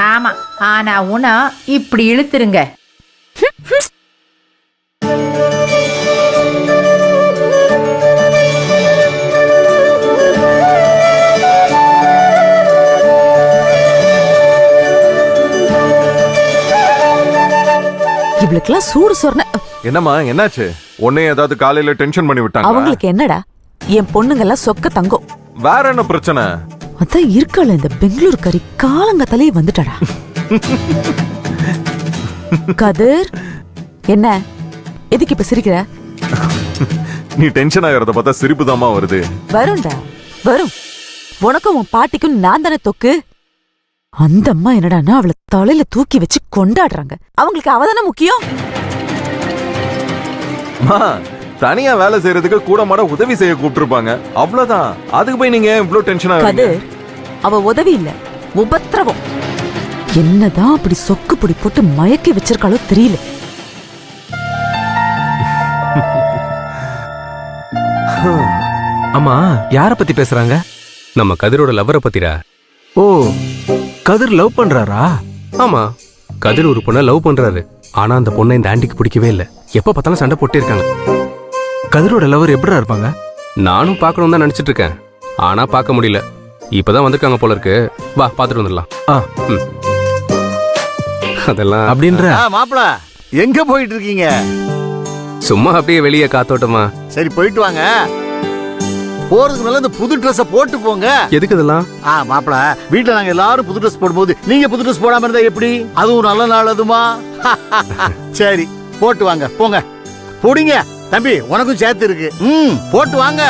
ஆமா, ஆனா உன இப்படி இழுத்துருங்க. இவளுக்கெல்லாம் சூடு சொன்ன. என்னம்மா என்னாச்சு? உன்னை ஏதாவது காலையில டென்ஷன் பண்ணி விட்டாங்க? அவங்களுக்கு என்னடா, என் பொண்ணுங்கெல்லாம் சொக்க தங்கம். வேற என்ன பிரச்சனை? அதான் இருக்கல இந்த பெங்களூர் கறி காலங்கத்தாலே வந்துட்டாடா. கதிர், என்ன எதுக்கு இப்ப சிரிக்கிற? நீ டென்ஷன் ஆகிறத பார்த்தா சிரிப்பு தாமா வருது. வரும்டா, வரும். உனக்கும் உன் பாட்டிக்கும் நான் தானே தொக்கு. அந்த அம்மா என்னடான்னா அவளை தலையில தூக்கி வச்சு கொண்டாடுறாங்க. அவங்களுக்கு அவதானே முக்கியம். தனியா வேலை செய்யறதுக்கு கூட மாட உதவி செய்ய கூப்பிட்டுருப்பாங்க, அவ்வளவுதான். அதுக்கு போய் நீங்க இவ்வளவு டென்ஷன் ஆகுறீங்க. அவ உதவி இல்ல, உபத்திரவம். என்னதான் அப்படி சொக்கு பொடி போட்டு மயக்கி வச்சிருக்காளோ தெரியல. அம்மா, யார பத்தி பேசுறாங்க? நம்ம கதிரோட லவ்வரை பத்திரா. ஓ, கதிர் லவ் பண்றாரா? ஆமா, கதிர் ஒரு பொண்ணை லவ் பண்றாரு. ஆனா அந்த பொண்ணை இந்த ஆண்டிக்கு பிடிக்கவே இல்லை. எப்ப பார்த்தாலும் சண்டை போட்டே இருக்காங்க. கதிரோட லவர் எப்படிடா இருப்பாங்க? நானும் பார்க்கணும் தான் நினைச்சிட்டு இருக்கேன், ஆனா பார்க்க முடியல. இப்பதான் வந்திருக்காங்க போல இருக்கு. வா பாத்துட்டு வந்துடலாம். அதெல்லாம் அப்படின்ற மாப்பிள, எங்க போயிட்டு இருக்கீங்க? சும்மா அப்படியே வெளியே காத்தோட்டமா. சரி, போயிட்டு வாங்க. போறதுக்கு மேல இந்த புது ட்ரெஸ் போட்டு போங்க. எதுக்கு இதெல்லாம்? மாப்பிள, வீட்டுல நாங்க எல்லாரும் புது ட்ரெஸ் போடும்போது நீங்க புது ட்ரெஸ் போடாம இருந்தா எப்படி? அதுவும் நல்ல நாள் அதுமா. சரி, போட்டு வாங்க, போங்க. போடுங்க தம்பி, உனக்கும் சேர்த்து இருக்கு. போட்டு வாங்க.